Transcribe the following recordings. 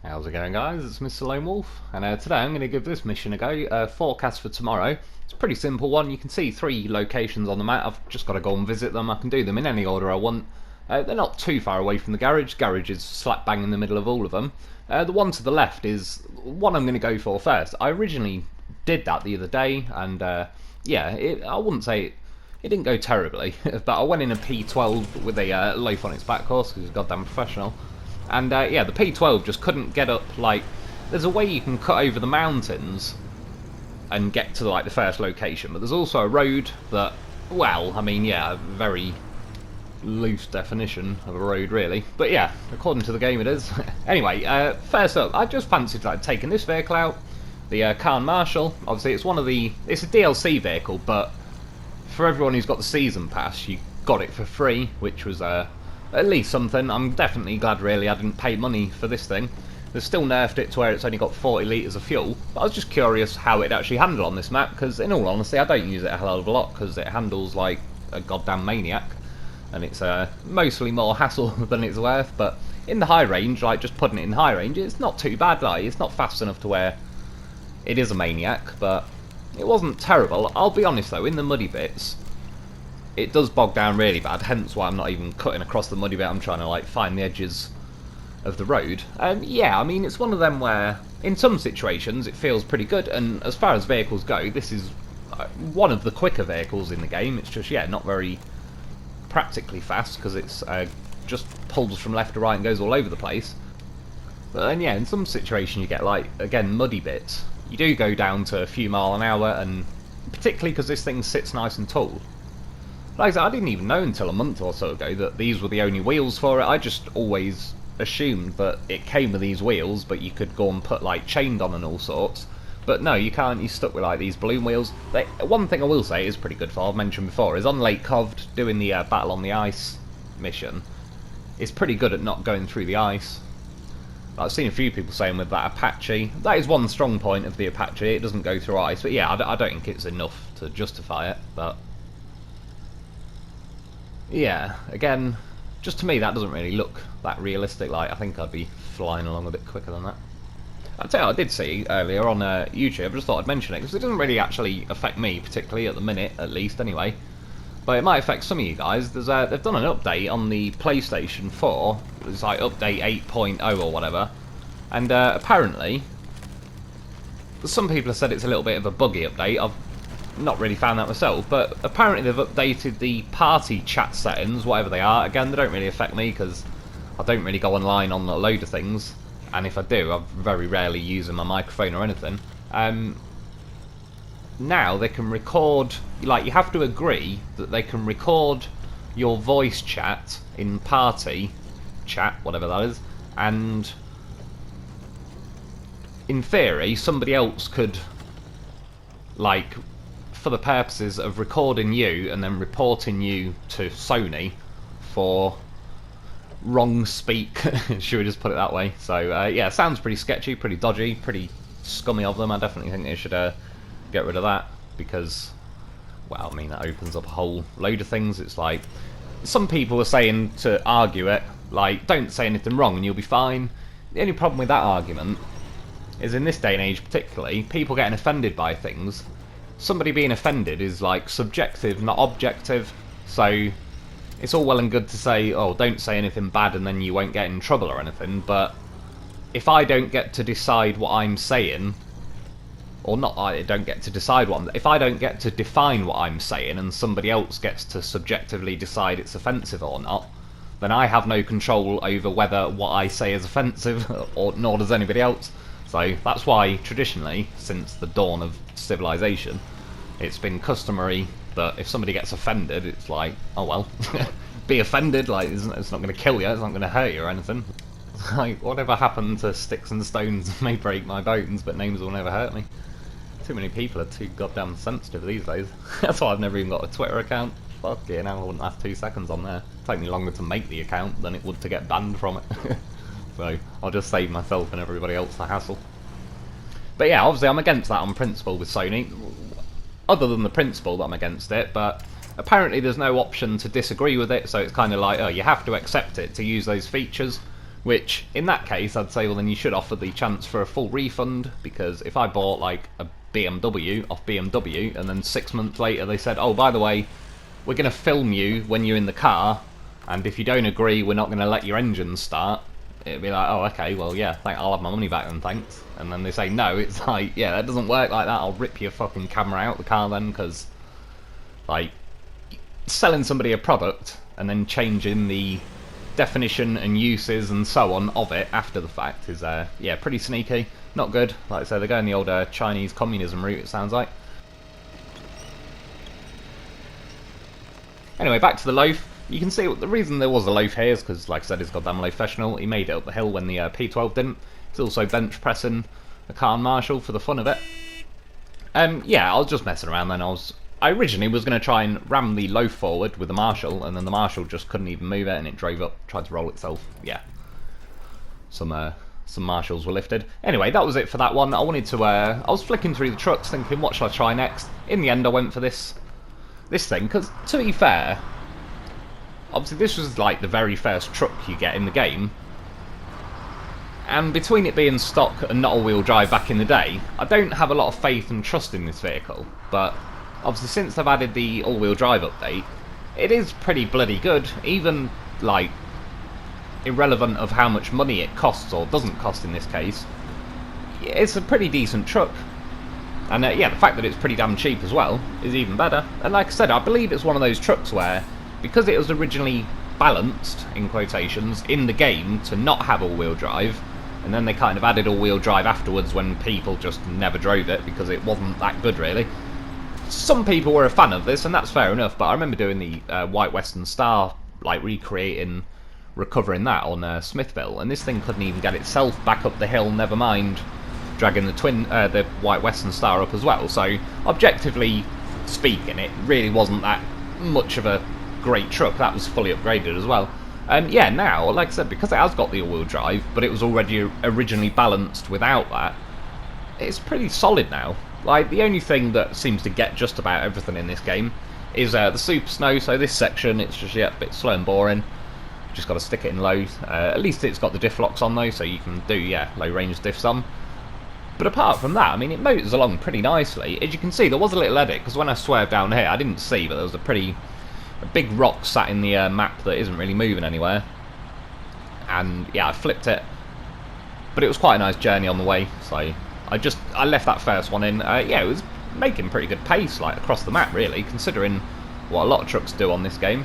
How's it going, guys? It's Mr. Lone Wolf, and today I'm going to give this mission a go. Forecast for tomorrow. It's a pretty simple one. You can see 3 locations on the map. I've just got to go and visit them. I can do them in any order I want. They're not too far away from the garage. Garage is slap bang in the middle of all of them. The one to the left is one I'm going to go for first. I originally did that the other day, and yeah, I wouldn't say it didn't go terribly, but I went in a P12 with a Loaf on its back course because it's goddamn professional. And yeah, the P12 just couldn't get up. Like, there's a way you can cut over the mountains and get to like the first location, but there's also a road that, well, I mean, yeah, very loose definition of a road, really. But yeah, according to the game, it is. Anyway, first up, I just fancied like taking this vehicle out, the Khan Marshal. Obviously, it's a DLC vehicle, but for everyone who's got the season pass, you got it for free, which was at least something. I'm definitely glad, really, I didn't pay money for this thing. They've still nerfed it to where it's only got 40 litres of fuel, but I was just curious how it actually handled on this map, because in all honesty, I don't use it a hell of a lot, because it handles like a goddamn maniac, and it's mostly more hassle than it's worth. But in the high range, like just putting it in high range, it's not too bad. Like, it's not fast enough to where it is a maniac, but it wasn't terrible. I'll be honest though, in the muddy bits, it does bog down really bad, hence why I'm not even cutting across the muddy bit. I'm trying to like find the edges of the road. Yeah, I mean, it's one of them where in some situations it feels pretty good, and as far as vehicles go, this is one of the quicker vehicles in the game. It's just, yeah, not very practically fast, because it's just pulls from left to right and goes all over the place. But then yeah, in some situations you get like, again, muddy bits. You do go down to a few mile an hour, and particularly because this thing sits nice and tall. Like I said, I didn't even know until a month or so ago that these were the only wheels for it. I just always assumed that it came with these wheels, but you could go and put like chained on and all sorts. But no, you can't. You're stuck with like these balloon wheels. One thing I will say is pretty good for, I've mentioned before, is on Lake Covd, doing the Battle on the Ice mission, it's pretty good at not going through the ice. I've seen a few people saying with that Apache, that is one strong point of the Apache, it doesn't go through ice. But yeah, I don't think it's enough to justify it, but yeah, again, just to me that doesn't really look that realistic. Like, I think I'd be flying along a bit quicker than that. I'd say I did see earlier on YouTube, I just thought I'd mention it, because it doesn't really actually affect me particularly at the minute, at least anyway. But it might affect some of you guys. They've done an update on the PlayStation 4, it's like update 8.0 or whatever, and apparently, some people have said it's a little bit of a buggy update. I've not really found that myself, but apparently they've updated the party chat settings, whatever they are. Again, they don't really affect me because I don't really go online on a load of things, and if I do, I'm very rarely using my microphone or anything. Now they can record, like, you have to agree that they can record your voice chat in party chat, whatever that is, and in theory somebody else could, like, for the purposes of recording you and then reporting you to Sony for wrong speak, should we just put it that way. So yeah, sounds pretty sketchy, pretty dodgy, pretty scummy of them. I definitely think they should get rid of that, because, well, I mean, that opens up a whole load of things. It's like, some people are saying to argue it, like, don't say anything wrong and you'll be fine. The only problem with that argument is, in this day and age particularly, people getting offended by things. Somebody being offended is like subjective, not objective. So it's all well and good to say, oh, don't say anything bad and then you won't get in trouble or anything, but if I don't get to decide what I'm saying, or not, I don't get to decide if I don't get to define what I'm saying and somebody else gets to subjectively decide it's offensive or not, then I have no control over whether what I say is offensive, or nor does anybody else. So that's why traditionally, since the dawn of civilization, it's been customary that if somebody gets offended, it's like, oh well, be offended, like, it's not going to kill you, it's not going to hurt you or anything. Like, whatever happened to sticks and stones may break my bones, but names will never hurt me. Too many people are too goddamn sensitive these days. That's why I've never even got a Twitter account. Fuck yeah, now I wouldn't last 2 seconds on there. It'd take me longer to make the account than it would to get banned from it. So I'll just save myself and everybody else the hassle. But yeah, obviously I'm against that on principle with Sony. Other than the principle that I'm against it, but apparently there's no option to disagree with it, so it's kind of like, oh, you have to accept it to use those features. Which, in that case, I'd say, well, then you should offer the chance for a full refund, because if I bought, like, a BMW off BMW, and then 6 months later they said, oh, by the way, we're going to film you when you're in the car, and if you don't agree, we're not going to let your engine start, it'd be like, oh, okay, well, yeah, I'll have my money back then, thanks. And then they say no, it's like, yeah, that doesn't work like that, I'll rip your fucking camera out the car then, because, like, selling somebody a product, and then changing the definition and uses and so on of it after the fact is, yeah, pretty sneaky. Not good. Like I say, they're going the old Chinese communism route, it sounds like. Anyway, back to the Loaf. You can see the reason there was a Loaf here is because, like I said, he's goddamn professional. He made it up the hill when the P12 didn't. He's also bench pressing a car marshal for the fun of it. Yeah, I was just messing around then. I originally was going to try and ram the Loaf forward with the Marshall, and then the Marshall just couldn't even move it, and it drove up, tried to roll itself. Yeah. Some Marshalls were lifted. Anyway, that was it for that one. I wanted to, I was flicking through the trucks thinking, what shall I try next? In the end, I went for this thing, because, to be fair, obviously this was like the very first truck you get in the game, and between it being stock and not all-wheel drive back in the day, I don't have a lot of faith and trust in this vehicle, but obviously since they've added the all-wheel drive update, it is pretty bloody good, even, like, irrelevant of how much money it costs, or doesn't cost in this case. It's a pretty decent truck. And yeah, the fact that it's pretty damn cheap as well is even better. And like I said, I believe it's one of those trucks where, because it was originally balanced, in quotations, in the game to not have all-wheel drive, and then they kind of added all-wheel drive afterwards when people just never drove it because it wasn't that good really. Some people were a fan of this, and that's fair enough, but I remember doing the White Western Star, like recovering that on Smithville, and this thing couldn't even get itself back up the hill, never mind dragging the White Western Star up as well. So objectively speaking, it really wasn't that much of a great truck. That was fully upgraded as well. Yeah, now, like I said, because it has got the all-wheel drive, but it was already originally balanced without that, it's pretty solid now. Like, the only thing that seems to get just about everything in this game is the super snow. So this section, it's just, yeah, a bit slow and boring. Just got to stick it in low. At least it's got the diff locks on though, so you can do, yeah, low range diffs on. But apart from that, I mean, it motors along pretty nicely. As you can see, there was a little edit, because when I swerved down here, I didn't see, but there was a big rock sat in the map that isn't really moving anywhere. And yeah, I flipped it. But it was quite a nice journey on the way, so I left that first one in. Yeah, it was making pretty good pace, like, across the map, really, considering what a lot of trucks do on this game.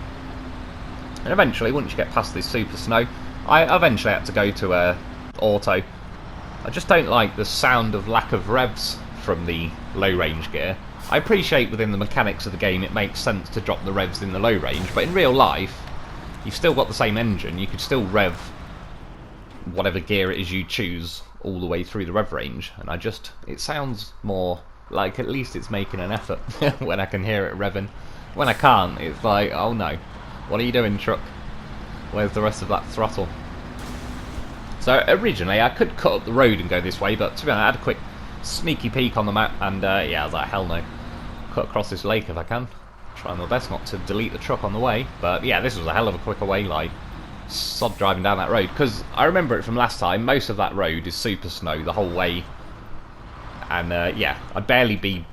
And eventually, once you get past this super snow, I eventually had to go to auto. I just don't like the sound of lack of revs from the low range gear. I appreciate within the mechanics of the game it makes sense to drop the revs in the low range, but in real life, you've still got the same engine, you could still rev whatever gear it is you choose all the way through the rev range, and it sounds more like at least it's making an effort when I can hear it revving. When I can't, it's like, oh no, what are you doing, truck? Where's the rest of that throttle? So originally I could cut up the road and go this way, but to be honest, I had a quick sneaky peek on the map, and yeah, I was like, hell no. Cut across this lake if I can. Try my best not to delete the truck on the way, but yeah, this was a hell of a quicker way, like, sod driving down that road, because I remember it from last time, most of that road is super snow the whole way, and yeah, I'd barely be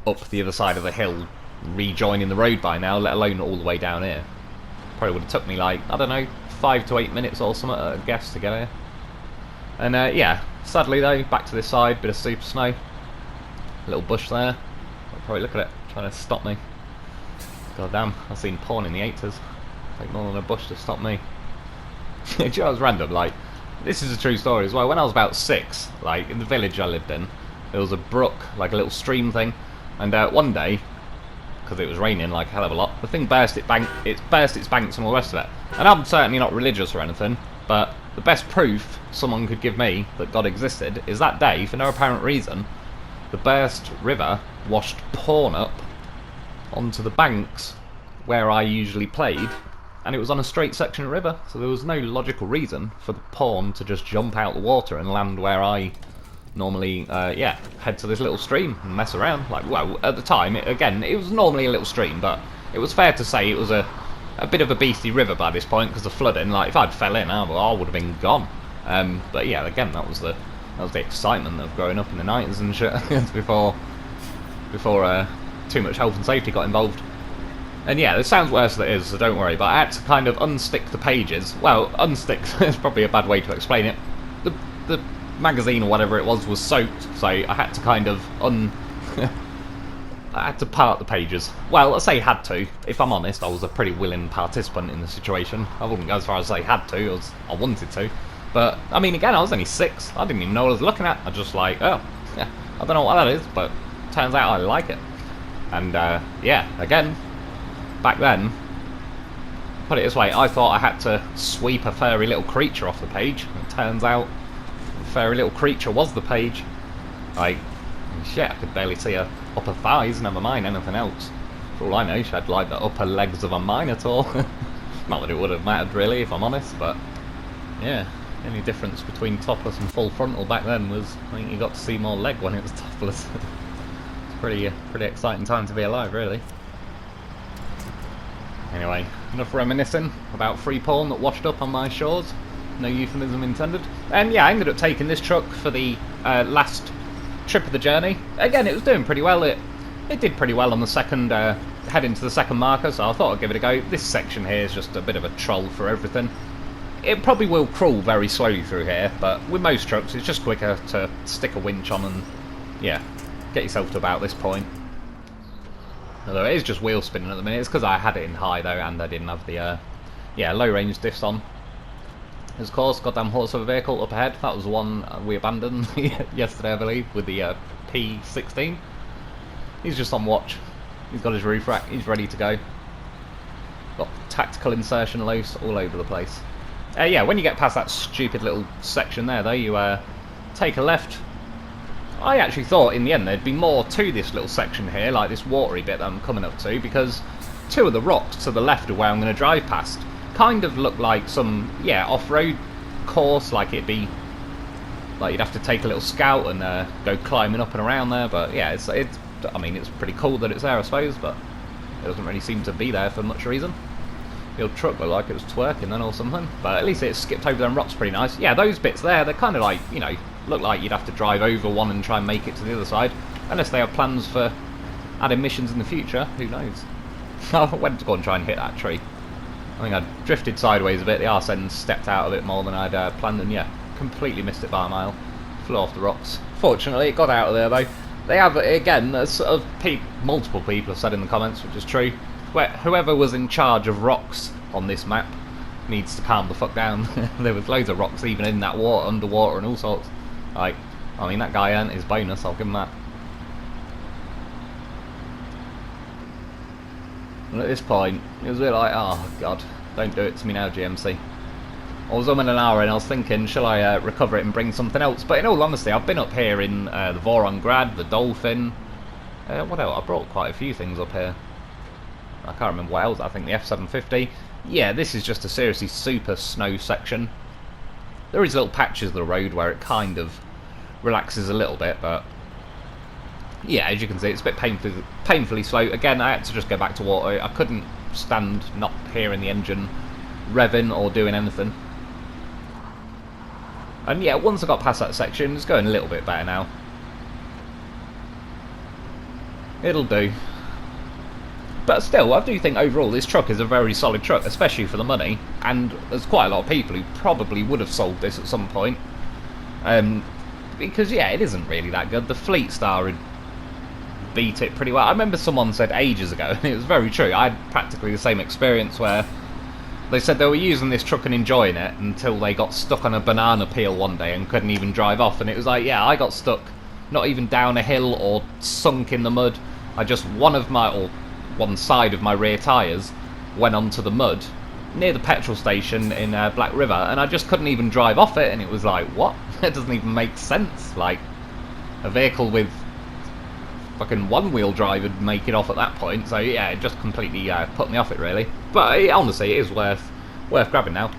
up the other side of the hill rejoining the road by now, let alone all the way down here. Probably would have took me, like, I don't know, 5 to 8 minutes or something, I guess, to get here. And yeah, sadly though, back to this side, bit of super snow. Little bush there. I'll probably look at it, trying to stop me. God damn, I've seen porn in the 80s. Take more than a bush to stop me. Do you know what's random? Like, this is a true story as well. When I was about 6, like, in the village I lived in, there was a brook, like a little stream thing, and one day, because it was raining like a hell of a lot, the thing burst its banks and all the rest of it. And I'm certainly not religious or anything, but the best proof someone could give me that God existed is that day, for no apparent reason, the burst river washed porn up onto the banks where I usually played, and it was on a straight section of river, so there was no logical reason for the porn to just jump out the water and land where I normally, yeah, head to this little stream and mess around. Like, well, at the time, it was normally a little stream, but it was fair to say it was a a bit of a beastly river by this point because of flooding. Like if I'd fell in, I would have been gone. But yeah, again, that was the excitement of growing up in the 90s and shit before too much health and safety got involved. And yeah, this sounds worse than it is, so don't worry. But I had to kind of unstick the pages. Well, unstick is probably a bad way to explain it. The magazine or whatever it was soaked, so I had to kind of I had to part the pages. Well, I say had to. If I'm honest, I was a pretty willing participant in the situation. I wouldn't go as far as say had to, I wanted to. But, I mean, again, I was only 6. I didn't even know what I was looking at. I just like, oh, yeah, I don't know what that is, but turns out I like it. And, yeah, again, back then, put it this way, I thought I had to sweep a furry little creature off the page. It turns out the furry little creature was the page. Like, shit, I could barely see her upper thighs, never mind anything else. For all I know, she had like the upper legs of a minotaur. Not that it would have mattered really, if I'm honest, but yeah. The only difference between topless and full frontal back then was I think you got to see more leg when it was topless. It's pretty exciting time to be alive, really. Anyway, enough reminiscing about free porn that washed up on my shores. No euphemism intended. And yeah, I ended up taking this truck for the last trip of the journey. Again, it was doing pretty well. It did pretty well on the second head into the second marker, so I thought I'd give it a go. This section here is just a bit of a troll for everything. It probably will crawl very slowly through here, but with most trucks it's just quicker to stick a winch on and, yeah, get yourself to about this point. Although it is just wheel spinning at the minute. It's because I had it in high though, and I didn't have the, low range diffs on. Of course, goddamn horse of a vehicle up ahead. That was the one we abandoned yesterday, I believe, with the P16. He's just on watch. He's got his roof rack. He's ready to go. Got tactical insertion loafs all over the place. Yeah, when you get past that stupid little section there, though, you take a left. I actually thought in the end there'd be more to this little section here, like this watery bit that I'm coming up to, because 2 of the rocks to the left of where I'm going to drive past kind of look like some, yeah, off-road course, like it'd be, like you'd have to take a little scout and go climbing up and around there, but yeah, I mean, it's pretty cool that it's there, I suppose, but it doesn't really seem to be there for much reason. The old truck looked like it was twerking then or something, but at least it skipped over them rocks pretty nice. Yeah, those bits there, they're kind of like, you know, look like you'd have to drive over one and try and make it to the other side, unless they have plans for adding missions in the future, who knows. I went to go and try and hit that tree. I think I drifted sideways a bit, the arse end stepped out a bit more than I'd planned, and yeah, completely missed it by a mile. Flew off the rocks. Fortunately, it got out of there though. They have, again, sort of multiple people have said in the comments, which is true, whoever was in charge of rocks on this map needs to calm the fuck down. There was loads of rocks even in that water, underwater and all sorts. Like, I mean, that guy earned his bonus, I'll give him that. And at this point, it was really like, oh god, don't do it to me now, GMC. I was an hour and I was thinking, shall I recover it and bring something else? But in all honesty, I've been up here in the Voronggrad, the Dolphin. What else? I brought quite a few things up here. I can't remember what else. I think the F750. Yeah, this is just a seriously super snow section. There is little patches of the road where it kind of relaxes a little bit, but yeah, as you can see, it's a bit painfully slow. Again, I had to just go back to water. I couldn't stand not hearing the engine revving or doing anything. And yeah, once I got past that section, it's going a little bit better now. It'll do. But still, I do think overall this truck is a very solid truck, especially for the money. And there's quite a lot of people who probably would have sold this at some point. Because yeah, it isn't really that good. The Fleet Star had beat it pretty well. I remember someone said ages ago, and it was very true. I had practically the same experience where they said they were using this truck and enjoying it until they got stuck on a banana peel one day and couldn't even drive off. And it was like, yeah, I got stuck not even down a hill or sunk in the mud. I just one side of my rear tyres went onto the mud near the petrol station in Black River, and I just couldn't even drive off it. And it was like, what? It doesn't even make sense. Like, a vehicle with fucking one-wheel drive would make it off at that point. So yeah, it just completely put me off it, really. But honestly, it is worth grabbing now.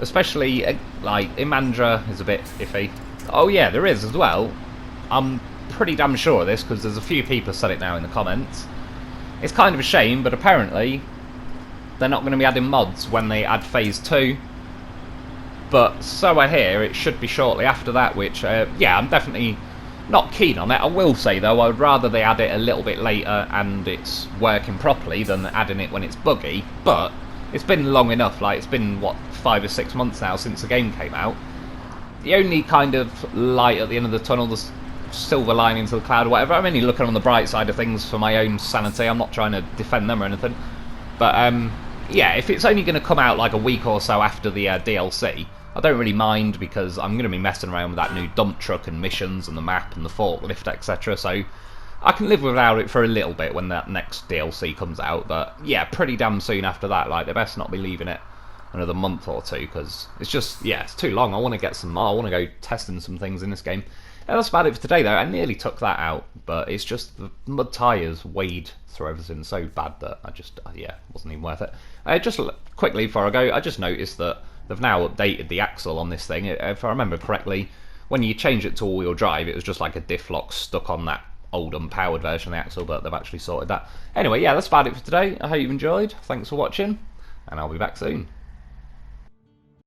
Especially like Imandra is a bit iffy. Oh yeah, there is as well. I'm pretty damn sure of this because there's a few people said it now in the comments. It's kind of a shame, but apparently they're not going to be adding mods when they add Phase 2. But so I hear it should be shortly after that, which, yeah, I'm definitely not keen on it. I will say, though, I would rather they add it a little bit later and it's working properly than adding it when it's buggy. But it's been long enough, like, it's been, what, 5 or 6 months now since the game came out. The only kind of light at the end of the tunnel, the silver lining to the cloud or whatever, I'm only looking on the bright side of things for my own sanity. I'm not trying to defend them or anything. But, yeah, if it's only going to come out like a week or so after the DLC, I don't really mind, because I'm going to be messing around with that new dump truck and missions and the map and the forklift, etc. So I can live without it for a little bit when that next DLC comes out. But yeah, pretty damn soon after that. Like, they best not be leaving it another month or two, because it's just, yeah, it's too long. I want to get some more. I want to go testing some things in this game. Yeah, that's about it for today, though. I nearly took that out, but it's just the mud tyres weighed through everything so bad that I just, yeah, wasn't even worth it. Just quickly before I go, I just noticed that they've now updated the axle on this thing. If I remember correctly, when you change it to all-wheel drive, it was just like a diff lock stuck on that old unpowered version of the axle, but they've actually sorted that. Anyway, yeah, that's about it for today. I hope you've enjoyed. Thanks for watching, and I'll be back soon.